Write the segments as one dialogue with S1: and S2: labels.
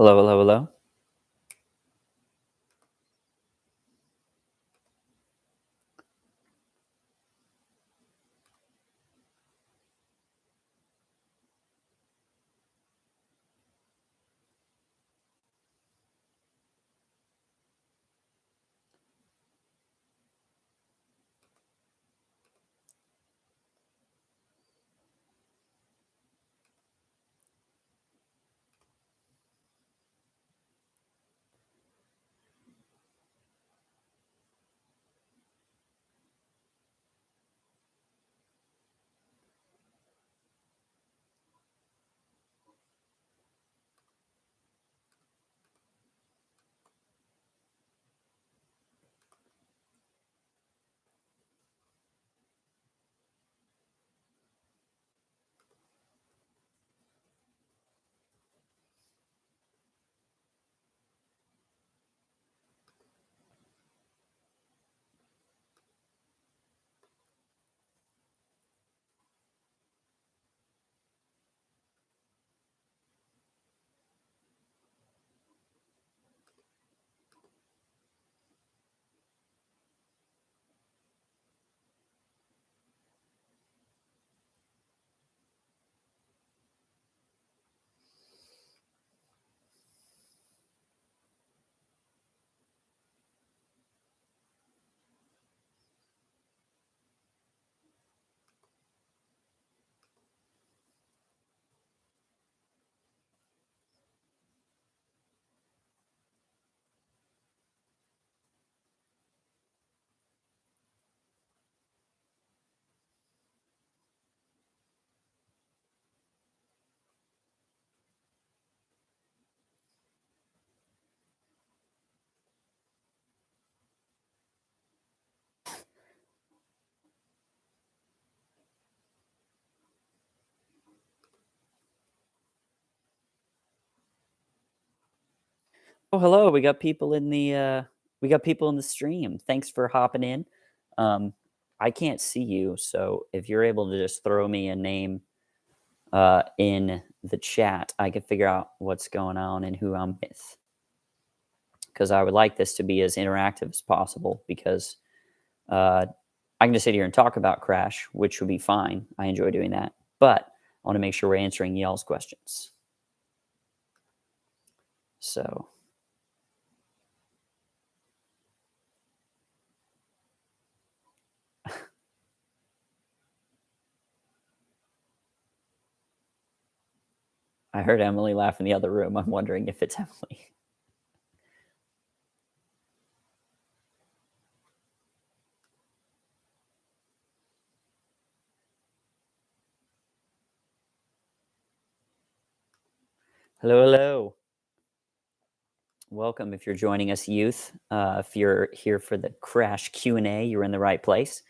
S1: Hello, hello, hello. Oh, hello. We got people in the stream. Thanks for hopping in. Um, I can't see you, so if you're able to just throw me a name in the chat, I can figure out what's going on and who I'm with. Because I would like this to be as interactive as possible. Because I can just sit here and talk about Crash, which would be fine. I enjoy doing that, but I want to make sure we're answering y'all's questions. So. I heard Emily laugh in the other room. I'm wondering if it's Emily. Hello, hello. Welcome if you're joining us, youth. If you're here for the Crash Q&A, you're in the right place.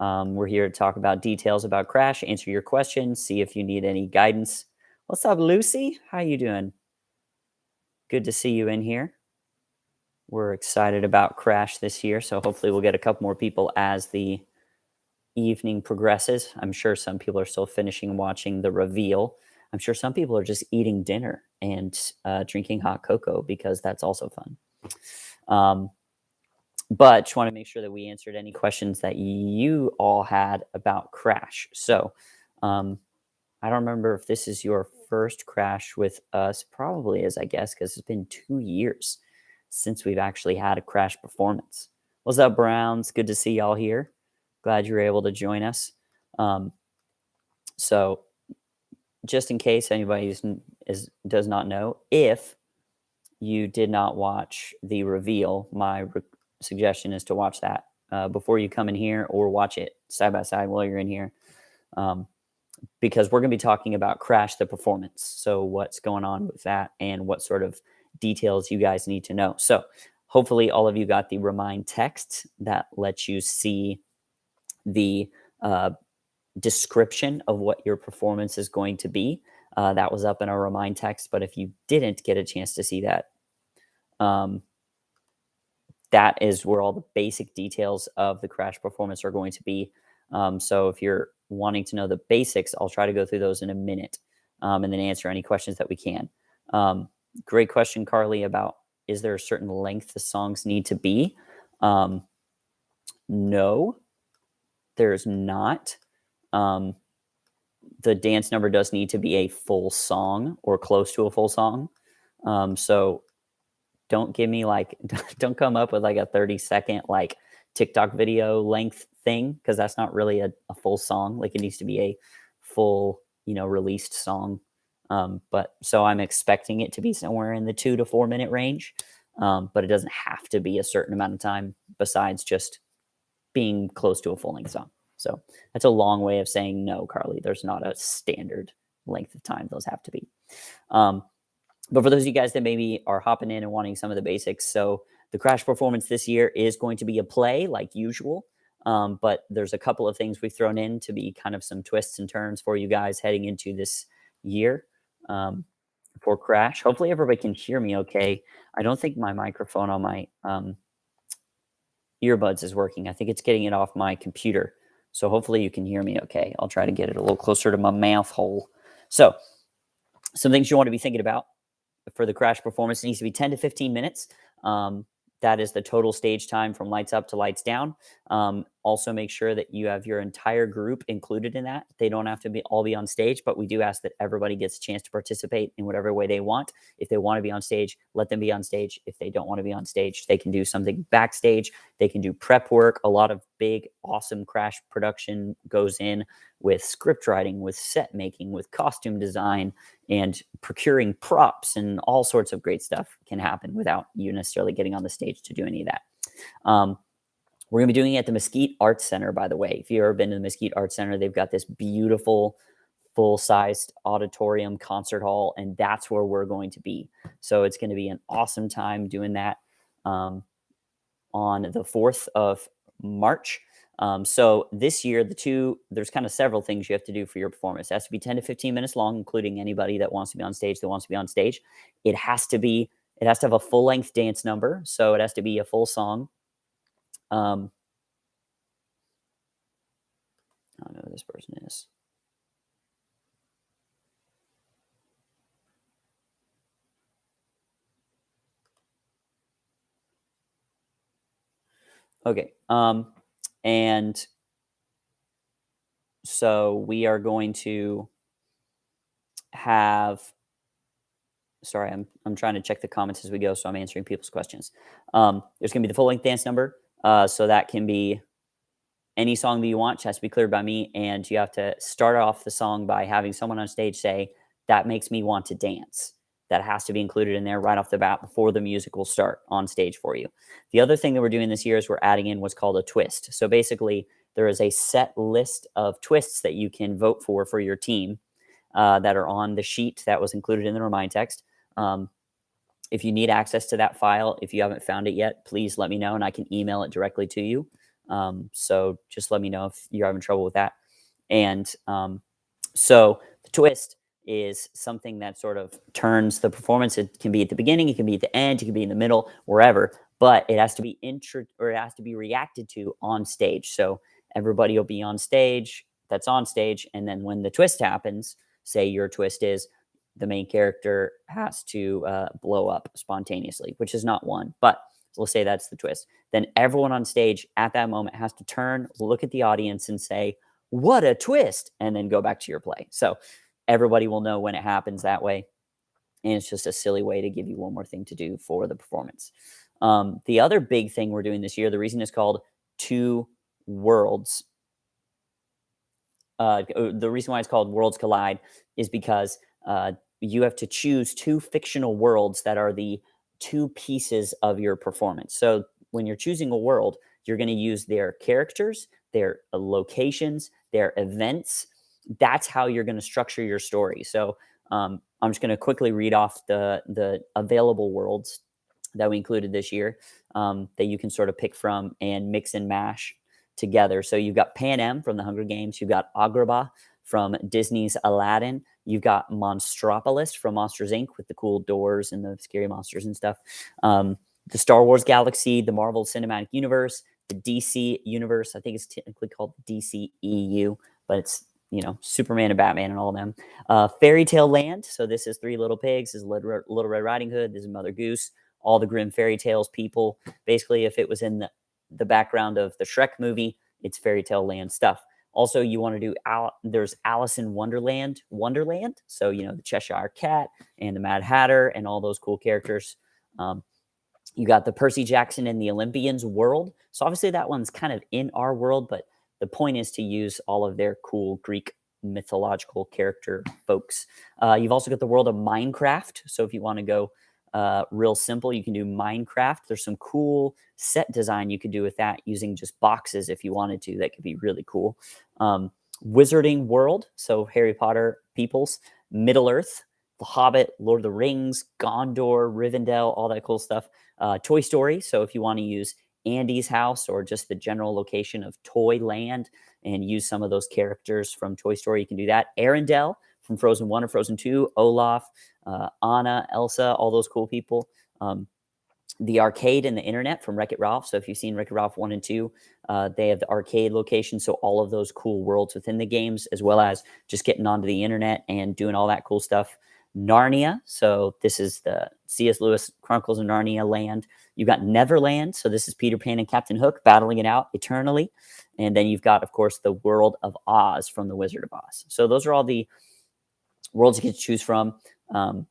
S1: We're here to talk about details about Crash, answer your questions, see if you need any guidance. What's up, Lucy? How you doing? Good to see you in here. We're excited about Crash this year, so hopefully we'll get a couple more people as the evening progresses. I'm sure some people are still finishing watching the reveal. I'm sure some people are just eating dinner and drinking hot cocoa because that's also fun. But just want to make sure that we answered any questions that you all had about Crash. So I don't remember if this is your first Crash with us. Probably is, I guess, because it's been 2 years since we've actually had a Crash performance. What's up, Browns? Good to see y'all here. Glad you were able to join us. So just in case anybody does not know, if you did not watch the reveal, my suggestion is to watch that before you come in here, or watch it side by side while you're in here, because we're going to be talking about Crash the performance. So what's going on with that and what sort of details you guys need to know. So hopefully all of you got the remind text that lets you see the description of what your performance is going to be. That was up in our remind text, but if you didn't get a chance to see that, that is where all the basic details of the Crash performance are going to be. So if you're wanting to know the basics, I'll try to go through those in a minute, and then answer any questions that we can. Great question, Carly, about is there a certain length the songs need to be? Um, no, there's not. Um, the dance number does need to be a full song or close to a full song. So don't give me like, don't come up with like a 30-second like TikTok video length thing, because that's not really a full song. Like it needs to be a full, released song. But so I'm expecting it to be somewhere in the 2 to 4 minute range. But it doesn't have to be a certain amount of time besides just being close to a full length song. So that's a long way of saying no, Carly. There's not a standard length of time those have to be. Um, but for those of you guys that maybe are hopping in and wanting some of the basics, so the Crash performance this year is going to be a play like usual. But there's a couple of things we've thrown in to be kind of some twists and turns for you guys heading into this year for Crash. Hopefully everybody can hear me okay. I don't think my microphone on my earbuds is working. I think it's getting it off my computer. So hopefully you can hear me okay. I'll try to get it a little closer to my mouth hole. So some things you want to be thinking about for the Crash performance. It needs to be 10 to 15 minutes. That is the total stage time from lights up to lights down. Also make sure that you have your entire group included in that. They don't have to all be on stage, but we do ask that everybody gets a chance to participate in whatever way they want. If they want to be on stage, let them be on stage. If they don't want to be on stage, they can do something backstage. They can do prep work. A lot of big, awesome Crash production goes in with script writing, with set making, with costume design, and procuring props, and all sorts of great stuff can happen without you necessarily getting on the stage to do any of that. We're going to be doing it at the Mesquite Arts Center, by the way. If you've ever been to the Mesquite Arts Center, they've got this beautiful full-sized auditorium concert hall, and that's where we're going to be. So it's going to be an awesome time doing that on the 4th of March. So this year, there's kind of several things you have to do for your performance. It has to be 10 to 15 minutes long, including anybody that wants to be on stage It has to have a full length dance number. So it has to be a full song. I don't know who this person is. Okay. And so we are going to have, sorry, I'm trying to check the comments as we go, so I'm answering people's questions. There's going to be the full length dance number. So that can be any song that you want. It has to be cleared by me. And you have to start off the song by having someone on stage say, "That makes me want to dance." That has to be included in there right off the bat before the music will start on stage for you. The other thing that we're doing this year is we're adding in what's called a twist. So basically, there is a set list of twists that you can vote for your team that are on the sheet that was included in the remind text. If you need access to that file, if you haven't found it yet, please let me know and I can email it directly to you. So just let me know if you're having trouble with that. And so the twist is something that sort of turns the performance. It can be at the beginning, it can be at the end, it can be in the middle, wherever, but it has to be it has to be reacted to on stage. So everybody will be on stage, and then when the twist happens, say your twist is the main character has to blow up spontaneously, which is not one, but we'll say that's the twist. Then everyone on stage at that moment has to turn, look at the audience and say, "What a twist," and then go back to your play. So everybody will know when it happens that way. And it's just a silly way to give you one more thing to do for the performance. The other big thing we're doing this year, the reason it's called Two Worlds, the reason why it's called Worlds Collide is because you have to choose two fictional worlds that are the two pieces of your performance. So when you're choosing a world, you're going to use their characters, their locations, their events. That's how you're going to structure your story. So I'm just going to quickly read off the available worlds that we included this year that you can sort of pick from and mix and mash together. So you've got Pan Am from the Hunger Games. You've got Agrabah from Disney's Aladdin. You've got Monstropolis from Monsters Inc. with the cool doors and the scary monsters and stuff. The Star Wars Galaxy, the Marvel Cinematic Universe, the DC Universe. I think it's technically called DCEU, but it's Superman and Batman and all of them. Fairy Tale Land. So this is Three Little Pigs. This is Little Red Riding Hood. This is Mother Goose. All the Grimm fairy tales people. Basically, if it was in the background of the Shrek movie, it's Fairy Tale Land stuff. Also, you want to do there's Alice in Wonderland. So the Cheshire Cat and the Mad Hatter and all those cool characters. You got the Percy Jackson and the Olympians world. So obviously that one's kind of in our world, but the point is to use all of their cool Greek mythological character folks. You've also got the world of Minecraft. So if you want to go real simple, you can do Minecraft. There's some cool set design you could do with that using just boxes if you wanted to. That could be really cool. Wizarding world. So Harry Potter peoples. Middle Earth. The Hobbit, Lord of the Rings, Gondor, Rivendell, all that cool stuff. Toy Story. So if you want to use Andy's house or just the general location of Toyland and use some of those characters from Toy Story, you can do that. Arendelle from Frozen 1 or Frozen 2, Olaf, Anna, Elsa, all those cool people. The arcade and the internet from Wreck-It Ralph. So if you've seen Wreck-It Ralph 1 and 2, they have the arcade location. So all of those cool worlds within the games, as well as just getting onto the internet and doing all that cool stuff. Narnia. So this is the C.S. Lewis Chronicles of Narnia land. You've got Neverland. So this is Peter Pan and Captain Hook battling it out eternally. And then you've got, of course, the world of Oz from The Wizard of Oz. So those are all the worlds you get to choose from. I'm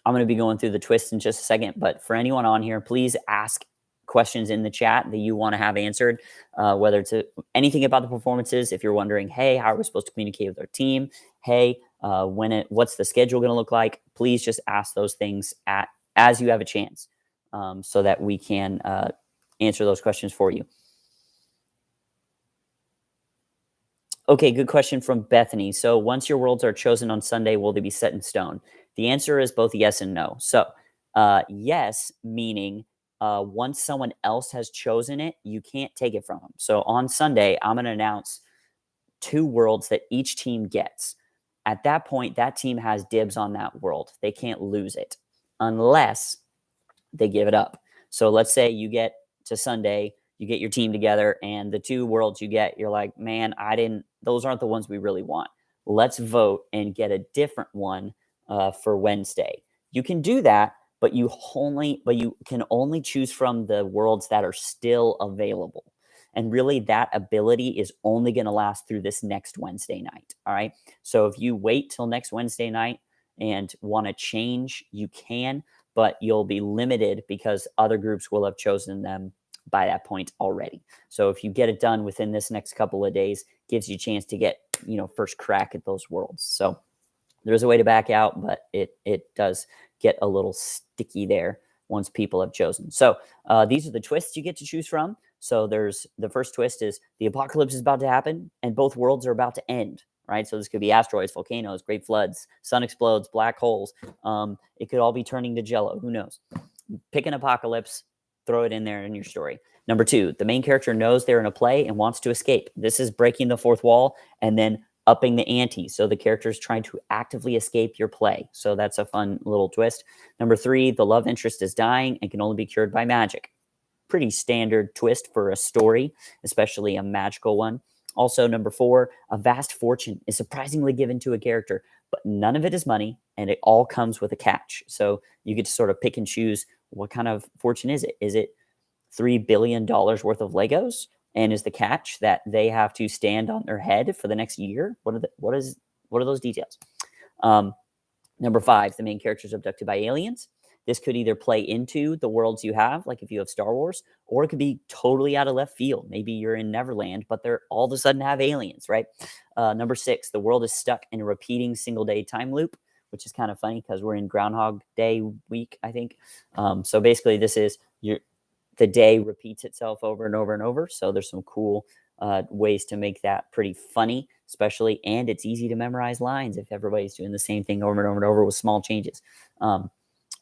S1: going to be going through the twists in just a second, but for anyone on here, please ask questions in the chat that you want to have answered, whether it's anything about the performances. If you're wondering, hey, how are we supposed to communicate with our team? Hey, what's the schedule going to look like? Please just ask those things as you have a chance, so that we can answer those questions for you. Okay, good question from Bethany. So once your worlds are chosen on Sunday, will they be set in stone? The answer is both yes and no. So yes, meaning once someone else has chosen it, you can't take it from them. So on Sunday, I'm going to announce 2 worlds that each team gets. At that point, that team has dibs on that world. They can't lose it unless they give it up. So let's say you get to Sunday, you get your team together, and the 2 worlds you get, you're like, man, those aren't the ones we really want. Let's vote and get a different one for Wednesday. You can do that, but you can only choose from the worlds that are still available. And really, that ability is only going to last through this next Wednesday night. All right. So if you wait till next Wednesday night and want to change, you can, but you'll be limited because other groups will have chosen them by that point already. So if you get it done within this next couple of days, gives you a chance to get, first crack at those worlds. So there's a way to back out, but it does get a little sticky there once people have chosen. So these are the twists you get to choose from. So there's the first twist is the apocalypse is about to happen and both worlds are about to end, right? So this could be asteroids, volcanoes, great floods, sun explodes, black holes. It could all be turning to jello. Who knows? Pick an apocalypse, throw it in there in your story. Number 2, the main character knows they're in a play and wants to escape. This is breaking the fourth wall and then upping the ante. So the character is trying to actively escape your play. So that's a fun little twist. Number 3, the love interest is dying and can only be cured by magic. Pretty standard twist for a story, especially a magical one. Also, number 4, a vast fortune is surprisingly given to a character, but none of it is money, and it all comes with a catch. So you get to sort of pick and choose what kind of fortune is it? Is it $3 billion worth of Legos? And is the catch that they have to stand on their head for the next year? What are those details? Number 5, the main character is abducted by aliens. This could either play into the worlds you have, like if you have Star Wars, or it could be totally out of left field. Maybe you're in Neverland, but they're all of a sudden have aliens, right? Number 6, the world is stuck in a repeating single-day time loop, which is kind of funny because we're in Groundhog Day week, I think. So basically, this is the day repeats itself over and over and over. So there's some cool ways to make that pretty funny, especially, and it's easy to memorize lines if everybody's doing the same thing over and over and over with small changes.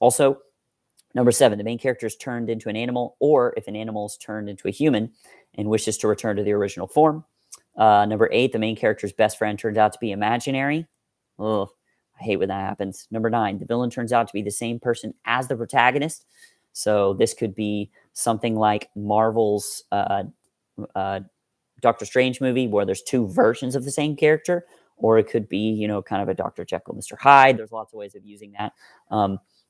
S1: Also, number 7, the main character is turned into an animal, or if an animal is turned into a human and wishes to return to the original form. Number 8, the main character's best friend turns out to be imaginary. Ugh, I hate when that happens. Number 9, the villain turns out to be the same person as the protagonist. So this could be something like Marvel's Doctor Strange movie where there's two versions of the same character, or it could be, kind of a Dr. Jekyll, Mr. Hyde. There's lots of ways of using that.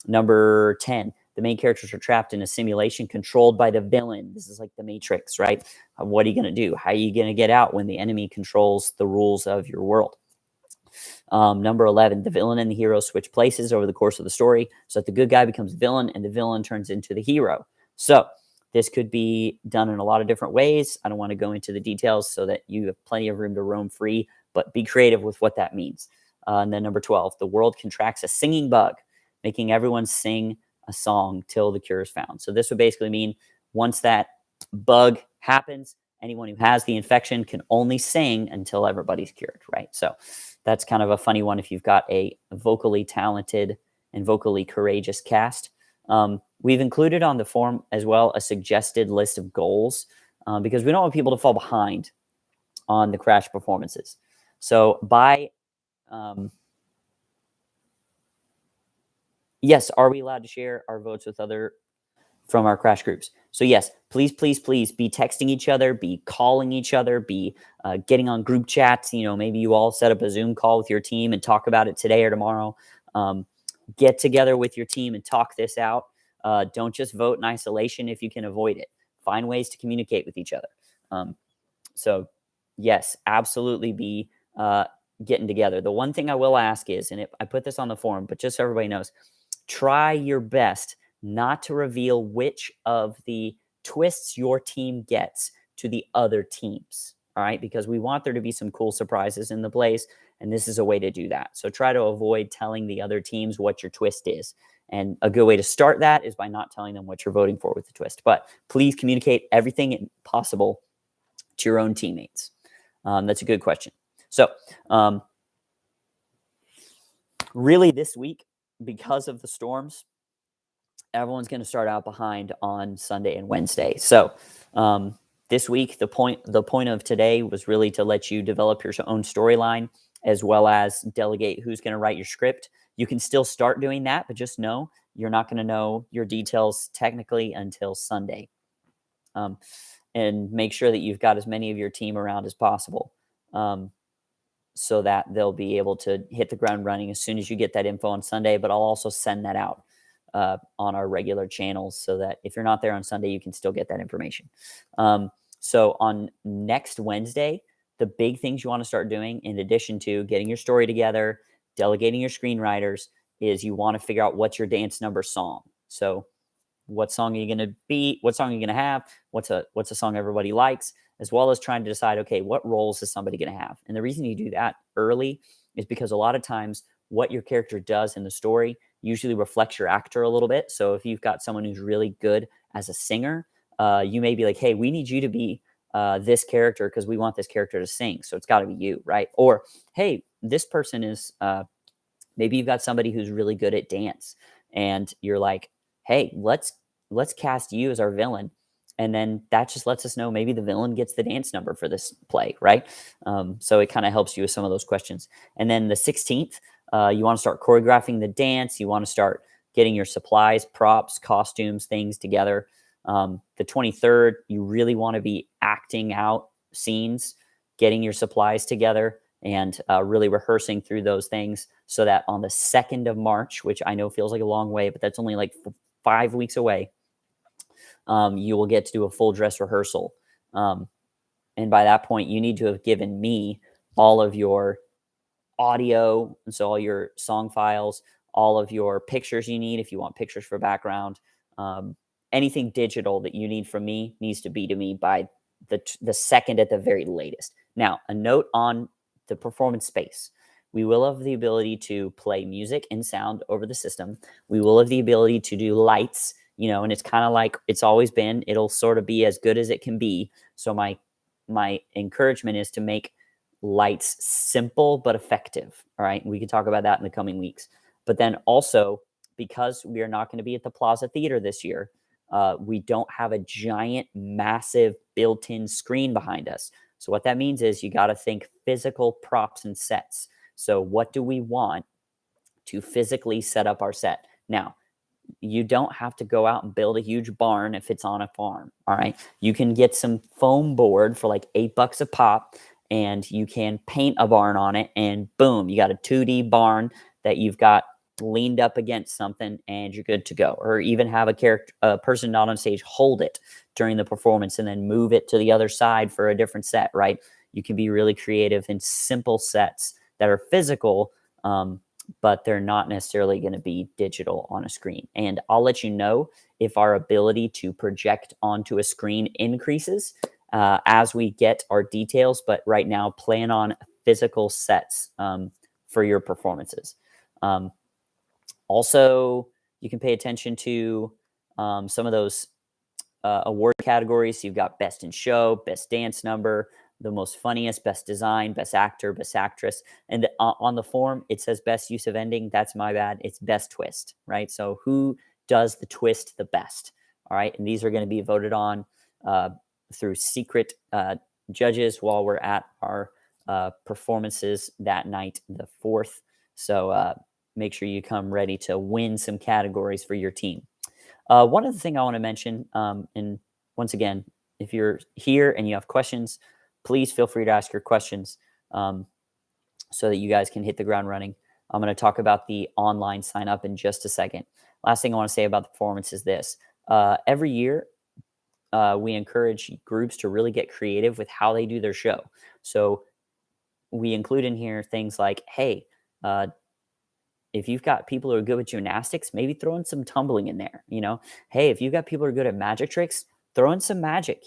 S1: Number 10, the main characters are trapped in a simulation controlled by the villain. This is like the Matrix, right? What are you going to do? How are you going to get out when the enemy controls the rules of your world? Number 11, the villain and the hero switch places over the course of the story so that the good guy becomes villain and the villain turns into the hero. So this could be done in a lot of different ways. I don't want to go into the details so that you have plenty of room to roam free, but be creative with what that means. And then number 12, the world contracts a singing bug, making everyone sing a song till the cure is found. So this would basically mean once that bug happens, anyone who has the infection can only sing until everybody's cured, right? So that's kind of a funny one if you've got a vocally talented and vocally courageous cast. We've included on the form as well a suggested list of goals because we don't want people to fall behind on the Crash performances. So yes, are we allowed to share our votes with other from our Crash groups? So yes, please, please, please be texting each other, be calling each other, be getting on group chats. Maybe you all set up a Zoom call with your team and talk about it today or tomorrow. Get together with your team and talk this out. Don't just vote in isolation if you can avoid it. Find ways to communicate with each other. So yes, absolutely be getting together. The one thing I will ask is, and I put this on the forum, but just so everybody knows, try your best not to reveal which of the twists your team gets to the other teams. All right, because we want there to be some cool surprises in the plays, and this is a way to do that. So try to avoid telling the other teams what your twist is. And a good way to start that is by not telling them what you're voting for with the twist. But please communicate everything possible to your own teammates. That's a good question. So really this week, because of the storms, everyone's going to start out behind on Sunday and Wednesday. So this week, the point of today was really to let you develop your own storyline as well as delegate who's going to write your script. You can still start doing that, but just know you're not going to know your details technically until Sunday. And make sure that you've got as many of your team around as possible so that they'll be able to hit the ground running as soon as you get that info on Sunday. But I'll also send that out on our regular channels so that if you're not there on Sunday, you can still get that information. So on next Wednesday, the big things you want to start doing, in addition to getting your story together, delegating your screenwriters, is you want to figure out what's your dance number song. So what song are you going to be? What song are you going to have? What's a song everybody likes? As well as trying to decide, okay, what roles is somebody going to have? And the reason you do that early is because a lot of times what your character does in the story usually reflects your actor a little bit. So if you've got someone who's really good as a singer, you may be like, hey, we need you to be this character because we want this character to sing. So it's got to be you, right? Or, hey, this person is, maybe you've got somebody who's really good at dance and you're like, hey, let's cast you as our villain. And then that just lets us know maybe the villain gets the dance number for this play, right? So it kind of helps you with some of those questions. And then the 16th, you want to start choreographing the dance. You want to start getting your supplies, props, costumes, things together. The 23rd, you really want to be acting out scenes, getting your supplies together, and really rehearsing through those things so that on the 2nd of March, which I know feels like a long way, but that's only like 5 weeks away, you will get to do a full dress rehearsal. And by that point, you need to have given me all of your audio, and so all your song files, all of your pictures you need if you want pictures for background. Anything digital that you need from me needs to be to me by the 2nd at the very latest. Now, a note on the performance space. We will have the ability to play music and sound over the system. We will have the ability to do lights, and it's kind of like it's always been. It'll sort of be as good as it can be. So my encouragement is to make lights simple but effective. All right. We can talk about that in the coming weeks. But then also, because we are not going to be at the Plaza Theater this year, we don't have a giant, massive built-in screen behind us. So what that means is you got to think physical props and sets. So what do we want to physically set up our set? Now, you don't have to go out and build a huge barn if it's on a farm. All right. You can get some foam board for like $8 a pop, and you can paint a barn on it, and boom, you got a 2D barn that you've got leaned up against something, and you're good to go. Or even have a person not on stage hold it during the performance and then move it to the other side for a different set, right? You can be really creative in simple sets that are physical, but they're not necessarily going to be digital on a screen. And I'll let you know if our ability to project onto a screen increases as we get our details. But right now, plan on physical sets for your performances. Also, you can pay attention to some of those award categories. You've got best in show, best dance number, the most funniest, best design, best actor, best actress. And on the form, it says best use of ending. That's my bad. It's best twist, right? So who does the twist the best? All right. And these are going to be voted on through secret judges while we're at our performances that night, the 4th. So make sure you come ready to win some categories for your team. One other thing I want to mention, and once again, if you're here and you have questions, please feel free to ask your questions so that you guys can hit the ground running. I'm going to talk about the online sign up in just a second. Last thing I want to say about the performance is this. Every year, we encourage groups to really get creative with how they do their show. So we include in here things like, hey, if you've got people who are good with gymnastics, maybe throw in some tumbling in there. Hey, if you've got people who are good at magic tricks, throw in some magic.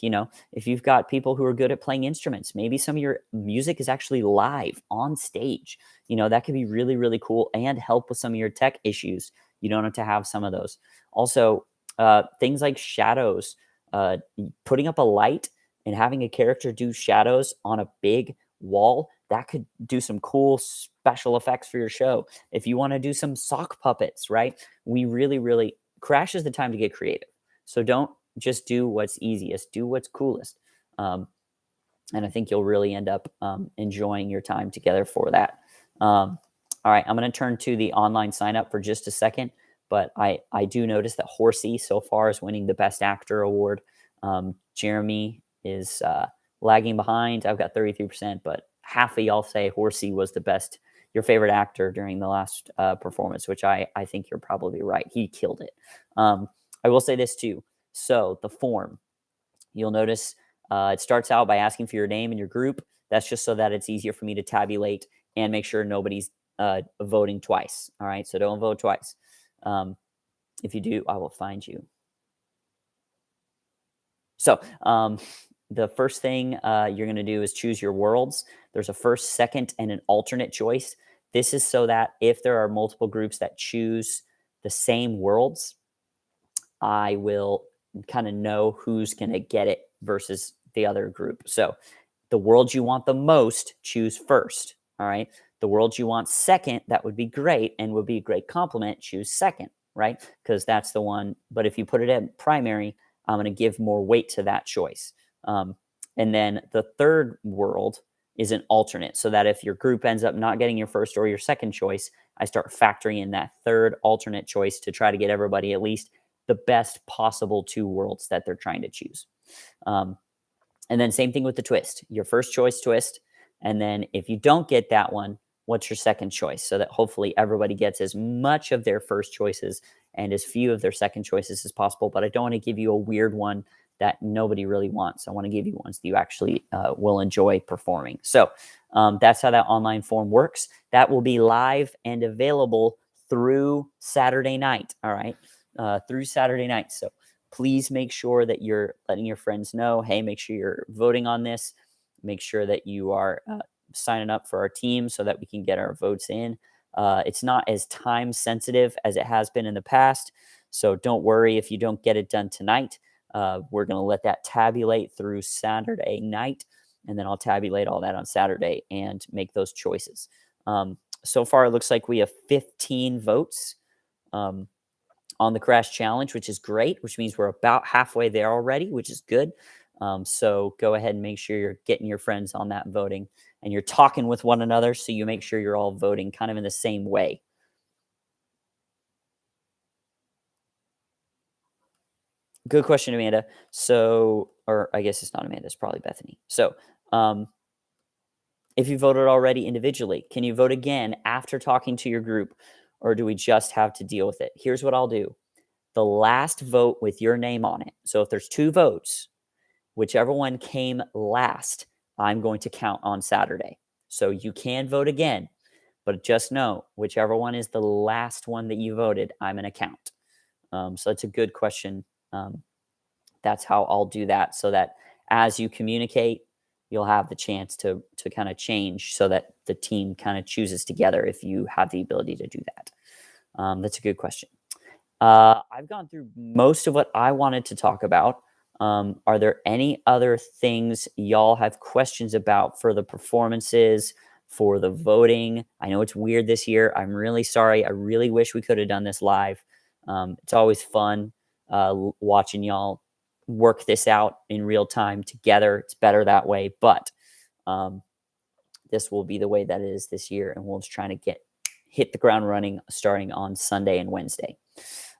S1: If you've got people who are good at playing instruments, maybe some of your music is actually live on stage. That could be really, really cool and help with some of your tech issues. You don't have to have some of those. Also, things like shadows, putting up a light and having a character do shadows on a big wall, that could do some cool special effects for your show. If you want to do some sock puppets, right? We really Crash is the time to get creative. So don't just do what's easiest, do what's coolest. And I think you'll really end up enjoying your time together for that. All right, I'm going to turn to the online sign up for just a second, but I do notice that Horsey so far is winning the Best Actor award. Jeremy is lagging behind. I've got 33%, but half of y'all say Horsey was your favorite actor during the last performance, which I think you're probably right. He killed it. I will say this too. So the form, you'll notice it starts out by asking for your name and your group. That's just so that it's easier for me to tabulate and make sure nobody's voting twice. All right, so don't vote twice. If you do, I will find you. So the first thing you're going to do is choose your worlds. There's a first, second, and an alternate choice. This is so that if there are multiple groups that choose the same worlds, I will kind of know who's going to get it versus the other group. So the world you want the most, choose first. All right. The world you want second, that would be great and would be a great compliment, choose second, right? Because that's the one. But if you put it in primary, I'm going to give more weight to that choice. And then the third world is an alternate, so that if your group ends up not getting your first or your second choice, I start factoring in that third alternate choice to try to get everybody at least the best possible two worlds that they're trying to choose. And then same thing with the twist, your first choice twist. And then if you don't get that one, what's your second choice? So that hopefully everybody gets as much of their first choices and as few of their second choices as possible. But I don't want to give you a weird one that nobody really wants. I want to give you ones that you actually will enjoy performing. So that's how that online form works. That will be live and available through Saturday night. All right. Through Saturday night. So please make sure that you're letting your friends know, hey, make sure you're voting on this. Make sure that you are signing up for our team so that we can get our votes in. It's not as time sensitive as it has been in the past. So don't worry if you don't get it done tonight. We're going to let that tabulate through Saturday night, and then I'll tabulate all that on Saturday and make those choices. So far, it looks like we have 15 votes on the Crash Challenge, which is great, which means we're about halfway there already, which is good. So go ahead and make sure you're getting your friends on that voting, and you're talking with one another so you make sure you're all voting kind of in the same way. Good question, Amanda. So, or I guess it's not Amanda, it's probably Bethany. So, um, if you voted already individually, can you vote again after talking to your group, or do we just have to deal with it? Here's what I'll do: the last vote with your name on it. So, if there's 2 votes, whichever one came last, I'm going to count on Saturday. So, you can vote again, but just know whichever one is the last one that you voted, I'm going to count. So, that's a good question. That's how I'll do that, so that as you communicate, you'll have the chance to kind of change so that the team kind of chooses together if you have the ability to do that. That's a good question. I've gone through most of what I wanted to talk about. Are there any other things y'all have questions about for the performances, for the voting? I know it's weird this year. I'm really sorry. I really wish we could have done this live. It's always fun watching y'all work this out in real time together. It's better that way, but this will be the way that it is this year, and we'll just try to hit the ground running starting on Sunday and Wednesday.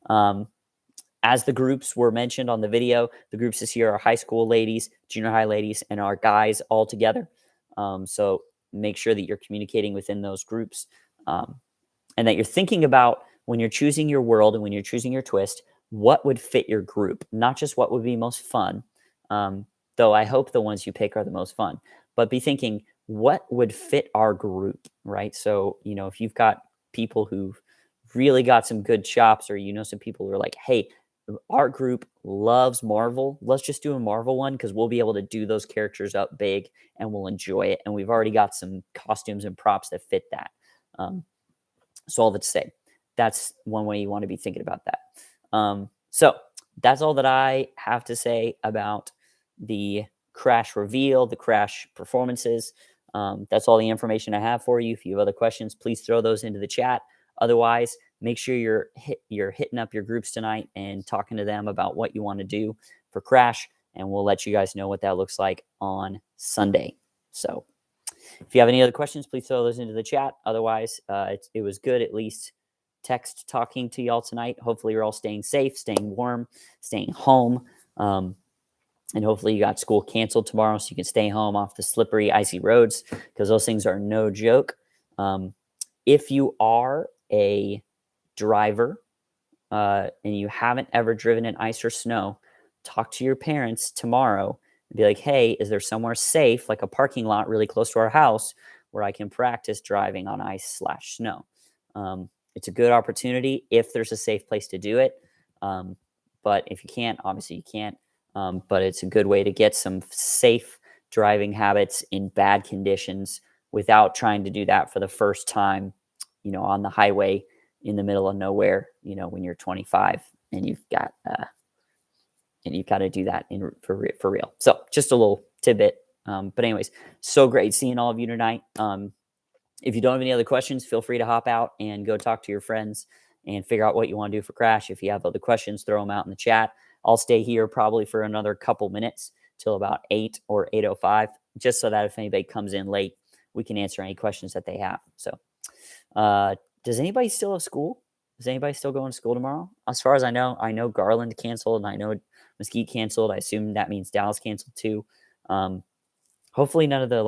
S1: As the groups were mentioned on the video, the groups this year are high school ladies, junior high ladies, and our guys all together. So make sure that you're communicating within those groups, and that you're thinking about, when you're choosing your world and when you're choosing your twist, what would fit your group, not just what would be most fun. Though I hope the ones you pick are the most fun, but be thinking, what would fit our group, right? So, if you've got people who've really got some good chops, or some people who are like, hey, our group loves Marvel, let's just do a Marvel one, because we'll be able to do those characters up big and we'll enjoy it. And we've already got some costumes and props that fit that. So all that to say, that's one way you want to be thinking about that. So that's all that I have to say about the Crash reveal, the Crash performances. That's all the information I have for you. If you have other questions, please throw those into the chat. Otherwise, make sure you're hitting up your groups tonight and talking to them about what you want to do for Crash, and we'll let you guys know what that looks like on Sunday. So if you have any other questions, please throw those into the chat. Otherwise, it was good at least text talking to y'all tonight. Hopefully you're all staying safe, staying warm, staying home. And hopefully you got school canceled tomorrow so you can stay home off the slippery, icy roads, because those things are no joke. If you are a driver and you haven't ever driven in ice or snow, talk to your parents tomorrow and be like, hey, is there somewhere safe, like a parking lot really close to our house, where I can practice driving on ice/snow? It's a good opportunity if there's a safe place to do it. But if you can't, obviously you can't. But it's a good way to get some safe driving habits in bad conditions without trying to do that for the first time, on the highway in the middle of nowhere, when you're 25 and you've got to do that for real. So just a little tidbit. But anyways, so great seeing all of you tonight. If you don't have any other questions, feel free to hop out and go talk to your friends and figure out what you want to do for Crash. If you have other questions, throw them out in the chat. I'll stay here probably for another couple minutes till about 8 or 8:05, just so that if anybody comes in late, we can answer any questions that they have. So does anybody still have school? Is anybody still going to school tomorrow? As far as I know Garland canceled, and I know Mesquite canceled. I assume that means Dallas canceled too. Hopefully none of the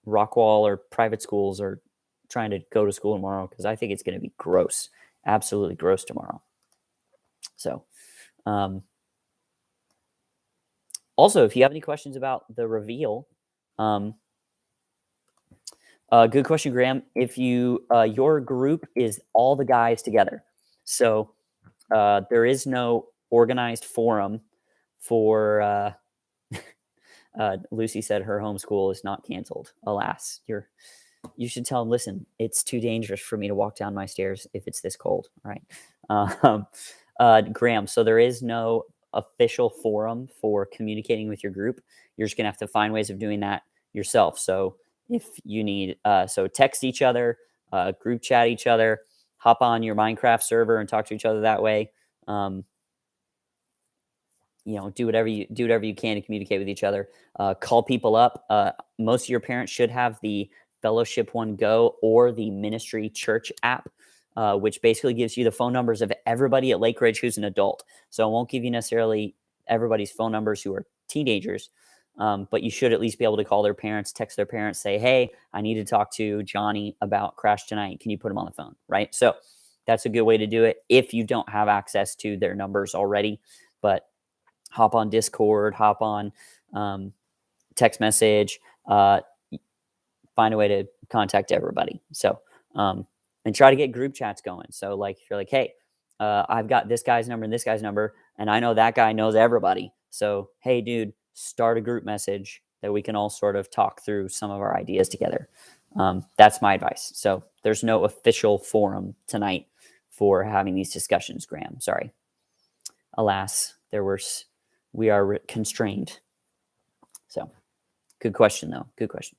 S1: Rockwall or private schools are trying to go to school tomorrow, because I think it's going to be gross, absolutely gross tomorrow. So also, if you have any questions about the reveal, good question, Graham. If your group is all the guys together, so there is no organized forum for. Lucy said her homeschool is not canceled. Alas, you should tell them, listen, it's too dangerous for me to walk down my stairs if it's this cold. All right. Graham, so there is no official forum for communicating with your group. You're just going to have to find ways of doing that yourself. So if you need, text each other, group chat each other, hop on your Minecraft server and talk to each other that way. Do whatever you can to communicate with each other. Call people up. Most of your parents should have the Fellowship One Go or the Ministry Church app, which basically gives you the phone numbers of everybody at Lake Ridge who's an adult. So it won't give you necessarily everybody's phone numbers who are teenagers. But you should at least be able to call their parents, text their parents, say, hey, I need to talk to Johnny about Crash tonight. Can you put him on the phone? Right. So that's a good way to do it if you don't have access to their numbers already. But hop on Discord, hop on text message, find a way to contact everybody. So, and try to get group chats going. So, like, if you're like, hey, I've got this guy's number and this guy's number, and I know that guy knows everybody. So, hey, dude, start a group message that we can all sort of talk through some of our ideas together. That's my advice. So, there's no official forum tonight for having these discussions, Graham. Sorry. Alas, we are constrained. So, good question, though. Good question.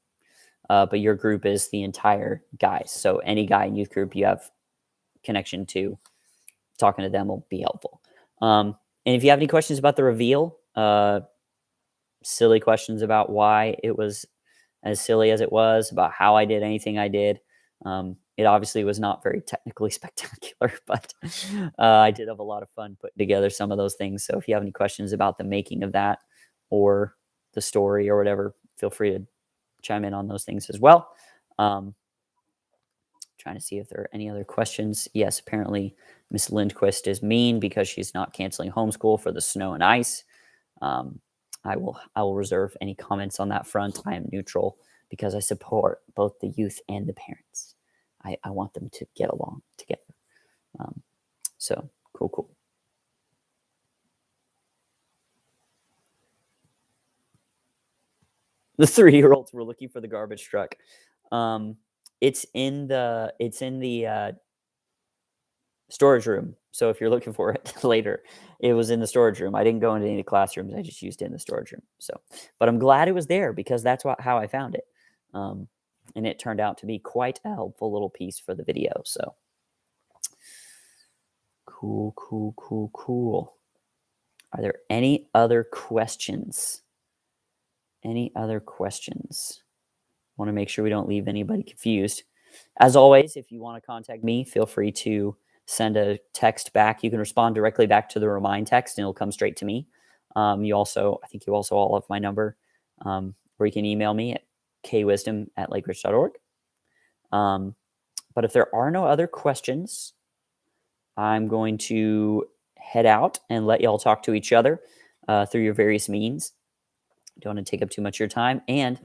S1: But your group is the entire guys. So any guy in youth group you have connection to, talking to them will be helpful. And if you have any questions about the reveal, silly questions about why it was as silly as it was, about how I did anything I did, it obviously was not very technically spectacular, but I did have a lot of fun putting together some of those things. So if you have any questions about the making of that or the story or whatever, feel free to chime in on those things as well. Trying to see if there are any other questions. Yes, apparently Miss Lindquist is mean because she's not canceling homeschool for the snow and ice. I will reserve any comments on that front. I am neutral because I support both the youth and the parents. I want them to get along together. So cool. The 3-year-olds were looking for the garbage truck. It's in the storage room. So if you're looking for it later, it was in the storage room. I didn't go into any classrooms. I just used it in the storage room. So, but I'm glad it was there because that's how I found it. And it turned out to be quite a helpful little piece for the video. So cool. Are there any other questions? Any other questions? Want to make sure we don't leave anybody confused. As always, if you want to contact me, feel free to send a text back. You can respond directly back to the remind text and it'll come straight to me. I think you also all have my number, or you can email me at kwisdom@lakeridge.org. But if there are no other questions, I'm going to head out and let y'all talk to each other through your various means. Don't want to take up too much of your time. And,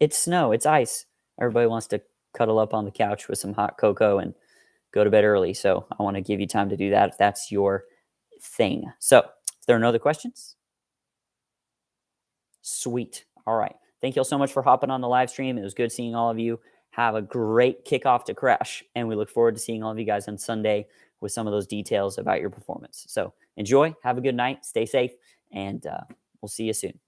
S1: it's snow, it's ice. Everybody wants to cuddle up on the couch with some hot cocoa and go to bed early. So I want to give you time to do that if that's your thing. So if there are no other questions, sweet. All right. Thank you all so much for hopping on the live stream. It was good seeing all of you. Have a great kickoff to Crash. And we look forward to seeing all of you guys on Sunday with some of those details about your performance. So enjoy. Have a good night. Stay safe. And we'll see you soon.